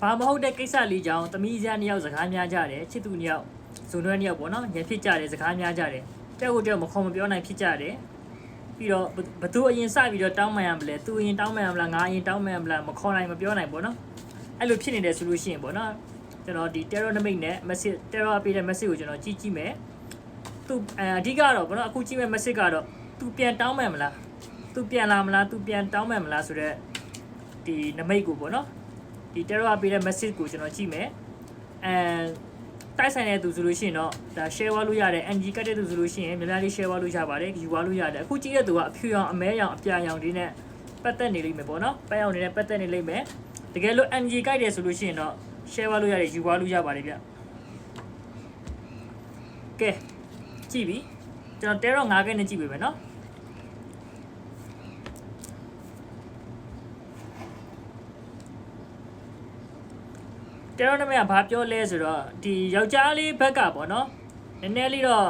ဘာမဟုတ်တဲ့ကိစ္စလေးကြောင့်သမီးစရာနှစ်ယောက်စကားများကြတယ်ချစ်သူနှစ်ယောက်ဇုံတွဲနှစ်ယောက်ပေါ့နော်ညဖြစ်ကြတယ်စကားများကြတယ်တဲ့ကိုတဲ့မခေါ်မပြောနိုင်ဖြစ်ကြတယ်ပြီးတော့ဘသူအရင်စပြီးတော့တောင်းမှန်ရမလဲသူအရင်တောင်းမှန်ရမလားငါအရင်တောင်းမှန်ရမလားမခေါ်နိုင်မပြောနိုင်ပေါ့နော်အဲ့လိုဖြစ်နေတယ်ဆိုလို့ရှိရင်ပေါ့နော်ကျွန်တော်ဒီ terror namic နဲ့ message terror ပေးတဲ့ message ကိုကျွန်တော်ကြည့်မယ်သူအဓိကတော့ပေါ့နော်အခုကြည့်မဲ့ message ကတော့သူပြန်တောင်းမှန်မလားသူပြန်လာမလားသူပြန်တောင်းမှန်မလားဆိုတော့ဒီ namic ကိုပေါ့နော်ဒီ terror ပေးတဲ့ message ကိုကျွန်တော်ကြည့်မယ်တိုက်ဆိုင်တဲ့သူဆိုလို့ရှိရင်တော့ဒါ share ဝါလို့ရတယ် NG ကတ်တဲ့သူဆိုလို့ရှိရင်များများလေး share ဝါလို့ရပါတယ်ယူဝါလို့ရတယ်အခုကြည့်တဲ့သူကအဖြူရောင်အမဲရောင်အပြာရောင်တွေနဲ့ပတ်သက်နေလိမ့်မယ်ပေါ့နော်ပတ်ရောင်တွေနဲ့ပတ်သက်နေလိမ့်မယ်တကယ်လို့ NG ကတ်တယ်ဆိုလို့ရှိရင်တော့ share ဝါလို့ရတယ်ယူဝါလို့ရပါတယ်ဗျကဲကြည့်ပြီကျွန်တော်တဲတော့9ခက်နဲ့ကြည့်ပေးမယ်နော်တဲတော့နမကဘာပြောလဲဆိုတော့ဒီယောက်ျားလေးဘက်ကပေါ့နော်နည်းနည်းလေးတော့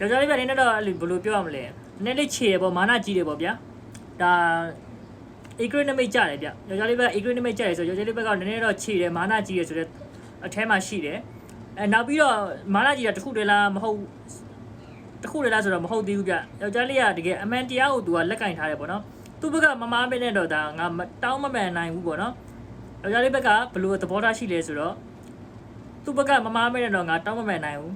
ယောက်ျားလေးဘက်နည်းနည်းတော့ဘယ်လိုပြောရမလဲနည်းနည်းလေးခြေရပေါ့မာနကြီးတယ်ပေါ့ဗျာဒါ economic ကြတယ်ဗျယောက်ျားလေးဘက် economic ကြတယ်ဆိုယောက်ျားလေးဘက်ကနည်းနည်းတော့ခြေတယ်မာနကြီးတယ်ဆိုတော့အထဲမှာရှိတယ်နောက်ပြီးတော့မာနကြီးတာတခုတည်းလားမဟုတ်တခုတည်းလားဆိုတော့မဟုတ်သေးဘူးဗျယောက်ျားလေးကတကယ်အမှန်တရားကိုသူကလက်ကင်ထားတယ်ပေါ့နော်သူ့ဘက်ကမမားမနဲ့တော့ဒါငါတောင်းမမှန်နိုင်ဘူးပေါ့နော်ယောက်ျားလေးဘက်ကဘယ်လိုသဘောထားရှိလဲဆိုတော့သူ့ဘက်ကမမားမဲတော့ငါတောင်းမမှန်နိုင်ဘူး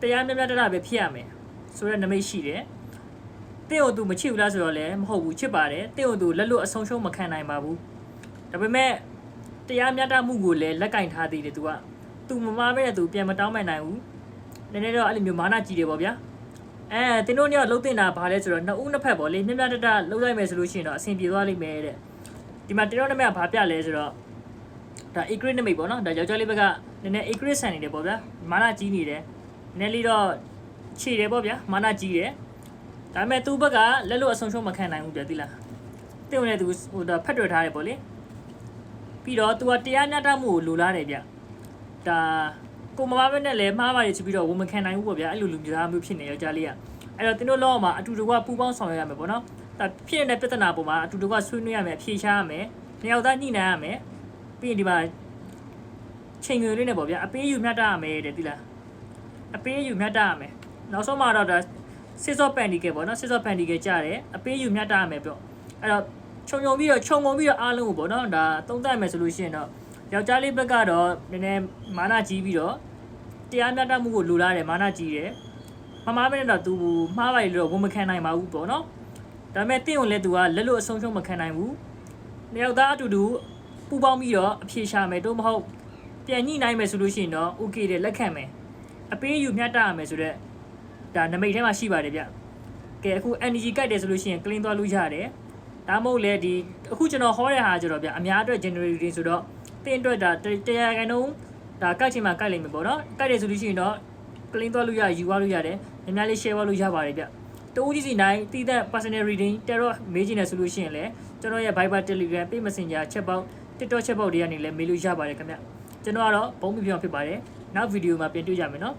တရားမြတ်မြတ်တရပဲဖြစ်ရမယ်ဆိုတဲ့နမိတ်ရှိတယ်တင့်ကိုသူမချစ်ဘူးလားဆိုတော့လည်းမဟုတ်ဘူးချစ်ပါတယ်တင့်ကိုသူလက်လွတ်အဆုံးရှုံးမခံနိုင်ပါဘူးဒါပေမဲ့တရားမြတ်တမှုကိုလည်းလက်ကင်ထားသေးတယ်သူမမားမဲနဲ့သူပြန်မတောင်းမနိုင်ဘူးနည်းနည်းတော့အဲ့လိုမျိုးမာနကြီးတယ်ပေါ့ဗျာတင်းတို့ညလှုပ်တင်တာဘာလဲဆိုတော့နှစ်ဦးနှစ်ဖက်ပေါ့လေမြတ်မြတ်တရလှုပ်လိုက်မယ်ဆိုလို့ရှိရင်တော့အဆင်ပြေသွားလိမ့်မယ်တဲ့ဒီမှာတင်းတို့နမကဘာပြလဲဆိုတော့ဒါ acrid နမိတ်ပေါ့နော်ဒါယောက်ျားလေးဘက်ကနည်းနည်း acrid ဆန်နေတယ်ပေါ့ဗျာမာနကြီးနေတယ်နည်းလေးတော့ခြေတယ်ပေါ့ဗျာမာနကြီးတယ်ဒါပေမဲ့သူ့ဘက်ကလက်လို့အဆုံးရှုံးမခံနိုင်ဘူးပြသိလားတင်းဝင်တဲ့သူဟိုဒါဖက်တွယ်ထားတယ်ပေါ့လေပြီးတော့သူကတရားမျှတမှုကိုလိုလားတယ်ဗျဒါကိုမမပဲနဲ့လည်းမှားပါတယ်ဆိုပြီးတော့ဝန်မခံနိုင်ဘူးပေါ့ဗျာအဲ့လိုလူမျိုးသားမျိုးဖြစ်နေယောက်ျားလေးကအဲ့တော့တင်းတို့လောကမှာအတူတကွပူပေါင်းဆောင်ရွက်ရမယ်ပေါ့နော်ဒါဖြစ်နေတဲ့ပြဿနာပေါ်မှာအတူတကွဆွေးနွေးရမယ်ဖြေရှားရမယ်နှစ်ယောက်သားညှိနှိုင်းရမယ်ပြီးရင်ဒီမှာချိန်ငွေလေးနဲ့ပေါ့ဗျာအပေးယူမြတ်တာရမယ်တဲ့သိလားအပေးယူမြတ်တာရမယ်နောက်ဆုံးမှာတော့ဒါစစ်စော့ပန်ဒီကပေါ့နော်စစ်စော့ပန်ဒီကကြားတယ်အပေးယူမြတ်တာရမယ်ပြောအဲ့တော့ခြုံပြီးတော့အားလုံးကိုပေါ့နော်ဒါသုံးသပ်မယ်ဆိုလို့ရှိရင်တော့ယောက်ျားလေးဘက်ကတော့နည်းနည်းမာနကြီးပြီးတော့တရားမြတ်တာမှုကိုလိုလားတယ်မာနကြီးတယ်မမမဲနဲ့တော့သူမှားပါလေလို့ဝန်မခံနိုင်ပါဘူးပေါ့နော်ဒါပေမဲ့တင့်ကိုလည်းသူကလက်လို့အဆုံးရှုံးမခံနိုင်ဘူးနှစ်ယောက်သားအတူတူပူပေါင်းပြီးတော့အဖြေရှာမယ်တော့မဟုတ်ပြန်ညှိနိုင်မယ်ဆိုလို့ရှိရင်တော့ okay တယ်လက်ခံမယ်အပေးယူမြတ်တာရမယ်ဆိုတော့ဒါနမိတ်ထဲမှာရှိပါတယ်ဗျကဲအခု energy ကိုက်တယ်ဆိုလို့ရှိရင် clean သွားလို့ရတယ်ဒါမှမဟုတ်လေဒီအခုကျွန်တော်ဟောတဲ့ဟာကျတော့ဗျအများအတွက် generating ဆိုတော့တင်းအတွက်ဒါတရားခိုင်နှုန်းဒါကိုက်ချင်မှကိုက်လိမ့်မယ်ပေါ့နော်ကိုက်တယ်ဆိုလို့ရှိရင်တော့ clean သွားလို့ရယူသွားလို့ရတယ်များများလေး share သွားလို့ရပါတယ်ဗျတူဦးကြီးစီနိုင်တည်တဲ့ personal reading တက်တော့မေးချင်တယ်ဆိုလို့ရှိရင်လည်းကျွန်တော်ရဲ့ Viber Telegram Page Messenger chat box TikTok chat box တွေကနေလည်းမေးလို့ရပါတယ်ခင်ဗျကျွန်တော်ကတော့ဘုံပြပြဖြစ်ပါတယ်နောက်ဗီဒီယိုမှာပြန်တွေ့ကြမယ်နော်